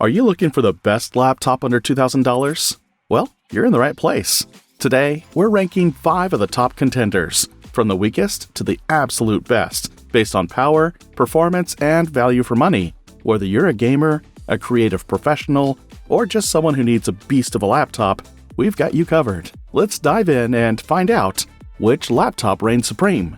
Are you looking for the best laptop under $2,000? Well, you're in the right place. Today, we're ranking 5 of the top contenders, from the weakest to the absolute best, based on power, performance, and value for money. Whether you're a gamer, a creative professional, or just someone who needs a beast of a laptop, we've got you covered. Let's dive in and find out which laptop reigns supreme.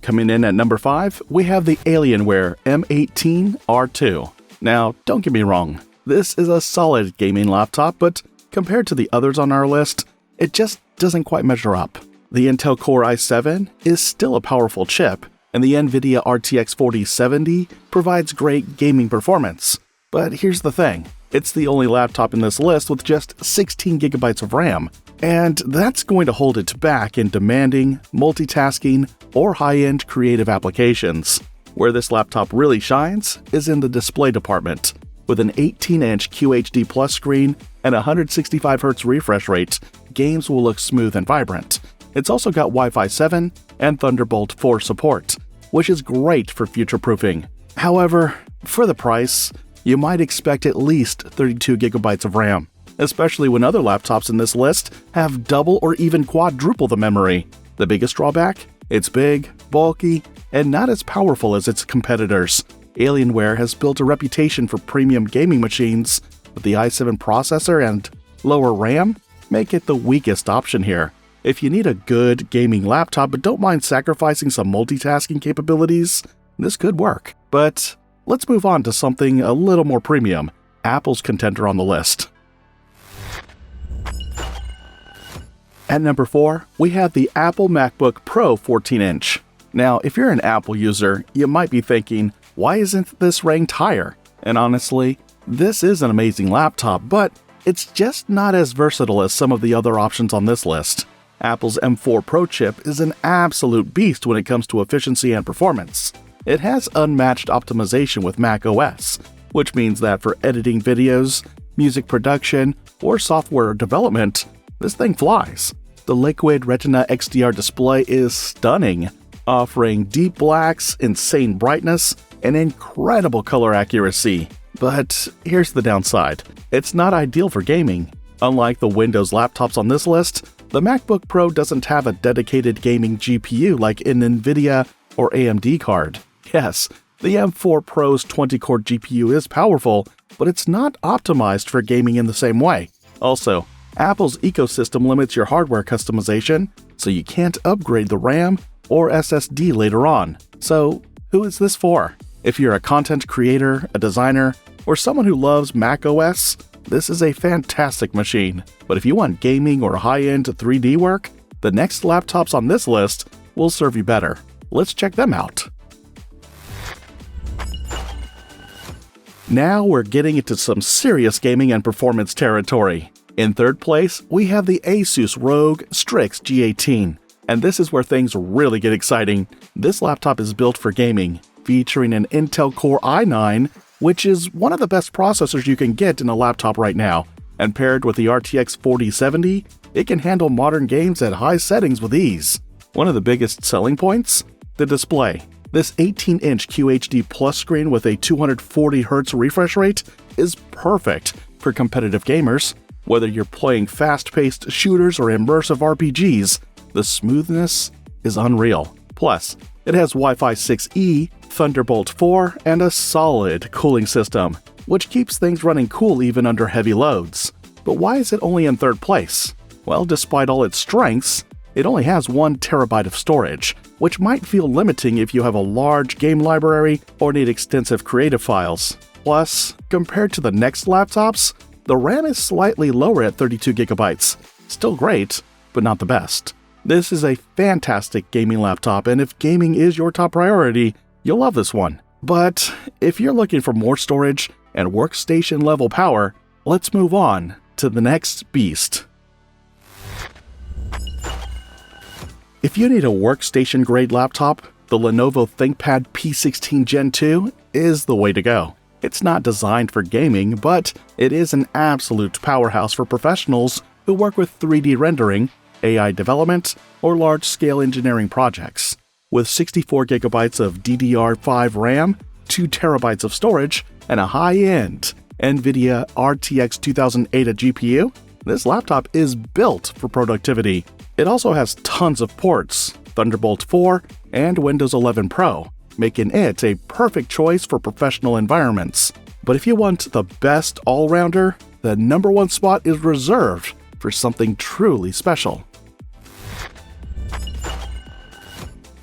Coming in at number 5, we have the Alienware M18 R2. Now, don't get me wrong, this is a solid gaming laptop, but compared to the others on our list, it just doesn't quite measure up. The Intel Core i7 is still a powerful chip, and the NVIDIA RTX 4070 provides great gaming performance. But here's the thing, it's the only laptop in this list with just 16 gigabytes of RAM, and that's going to hold it back in demanding, multitasking, or high-end creative applications. Where this laptop really shines is in the display department. With an 18-inch QHD Plus screen and a 165Hz refresh rate, games will look smooth and vibrant. It's also got Wi-Fi 7 and Thunderbolt 4 support, which is great for future-proofing. However, for the price, you might expect at least 32 gigabytes of RAM, especially when other laptops in this list have double or even quadruple the memory. The biggest drawback? It's big, bulky, and not as powerful as its competitors. Alienware has built a reputation for premium gaming machines, but the i7 processor and lower RAM make it the weakest option here. If you need a good gaming laptop but don't mind sacrificing some multitasking capabilities, this could work. But let's move on to something a little more premium, Apple's contender on the list. At number 4, we have the Apple MacBook Pro 14-inch. Now, if you're an Apple user, you might be thinking, why isn't this ranked higher? And honestly, this is an amazing laptop, but it's just not as versatile as some of the other options on this list. Apple's M4 Pro chip is an absolute beast when it comes to efficiency and performance. It has unmatched optimization with macOS, which means that for editing videos, music production, or software development, this thing flies. The Liquid Retina XDR display is stunning, offering deep blacks, insane brightness, and incredible color accuracy. But here's the downside. It's not ideal for gaming. Unlike the Windows laptops on this list, the MacBook Pro doesn't have a dedicated gaming GPU like an NVIDIA or AMD card. Yes, the M4 Pro's 20-core GPU is powerful, but it's not optimized for gaming in the same way. Also, Apple's ecosystem limits your hardware customization, so you can't upgrade the RAM or SSD later on. So, who is this for? If you're a content creator, a designer, or someone who loves macOS, this is a fantastic machine. But if you want gaming or high-end 3D work, the next laptops on this list will serve you better. Let's check them out. Now we're getting into some serious gaming and performance territory. In third place, we have the Asus ROG Strix G18. And this is where things really get exciting. This laptop is built for gaming, featuring an Intel Core i9, which is one of the best processors you can get in a laptop right now. And paired with the RTX 4070, it can handle modern games at high settings with ease. One of the biggest selling points? The display. This 18-inch QHD Plus screen with a 240Hz refresh rate is perfect for competitive gamers. Whether you're playing fast-paced shooters or immersive RPGs, the smoothness is unreal. Plus, it has Wi-Fi 6E, Thunderbolt 4, and a solid cooling system, which keeps things running cool even under heavy loads. But why is it only in third place? Well, despite all its strengths, it only has 1 terabyte of storage, which might feel limiting if you have a large game library or need extensive creative files. Plus, compared to the next laptops, the RAM is slightly lower at 32 gigabytes. Still great, but not the best. This is a fantastic gaming laptop, and if gaming is your top priority, you'll love this one. But if you're looking for more storage and workstation level power, let's move on to the next beast. If you need a workstation grade laptop, the Lenovo ThinkPad P16 Gen 2 is the way to go. It's not designed for gaming, but it is an absolute powerhouse for professionals who work with 3D rendering, AI development, or large-scale engineering projects. With 64 gigabytes of DDR5 RAM, 2 terabytes of storage, and a high-end NVIDIA RTX 2080 GPU, this laptop is built for productivity. It also has tons of ports, Thunderbolt 4 and Windows 11 Pro, making it a perfect choice for professional environments. But if you want the best all-rounder, the number one spot is reserved for something truly special.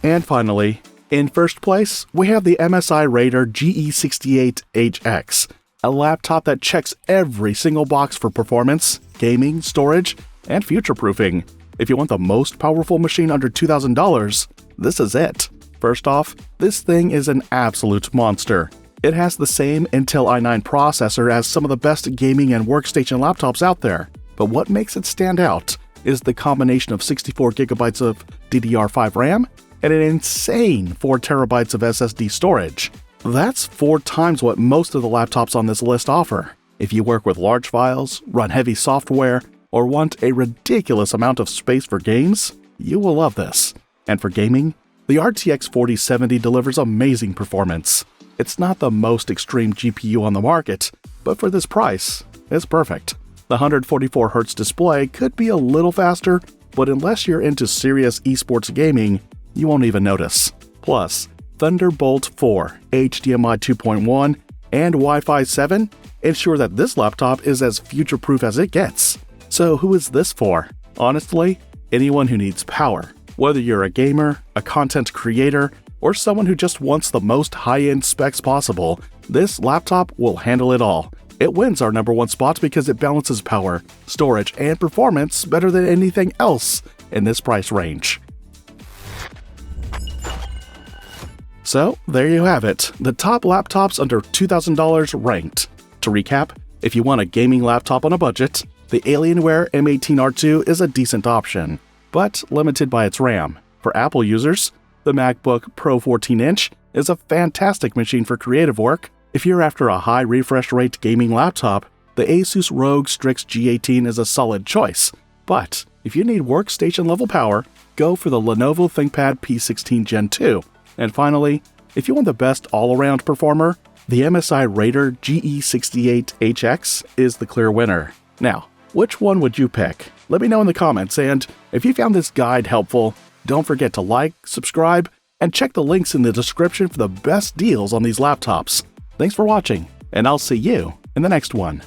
And finally, in first place, we have the MSI Raider GE68 HX, a laptop that checks every single box for performance, gaming, storage, and future-proofing. If you want the most powerful machine under $2,000, this is it. First off, this thing is an absolute monster. It has the same Intel i9 processor as some of the best gaming and workstation laptops out there. But what makes it stand out is the combination of 64GB of DDR5 RAM and an insane 4TB of SSD storage. That's 4 times what most of the laptops on this list offer. If you work with large files, run heavy software, or want a ridiculous amount of space for games, you will love this. And for gaming, the RTX 4070 delivers amazing performance. It's not the most extreme GPU on the market, but for this price, it's perfect. The 144Hz display could be a little faster, but unless you're into serious esports gaming, you won't even notice. Plus, Thunderbolt 4, HDMI 2.1, and Wi-Fi 7 ensure that this laptop is as future-proof as it gets. So who is this for? Honestly, anyone who needs power. Whether you're a gamer, a content creator, or someone who just wants the most high-end specs possible, this laptop will handle it all. It wins our number one spot because it balances power, storage, and performance better than anything else in this price range. So, there you have it, the top laptops under $2,000 ranked. To recap, if you want a gaming laptop on a budget, the Alienware M18 R2 is a decent option, but limited by its RAM. For Apple users, the MacBook Pro 14-inch is a fantastic machine for creative work. If you're after a high refresh rate gaming laptop, the Asus ROG Strix G18 is a solid choice. But if you need workstation level power, go for the Lenovo ThinkPad P16 Gen 2. And finally, if you want the best all-around performer, the MSI Raider GE68 HX is the clear winner. Now, which one would you pick? Let me know in the comments, and if you found this guide helpful, don't forget to like, subscribe, and check the links in the description for the best deals on these laptops. Thanks for watching, and I'll see you in the next one.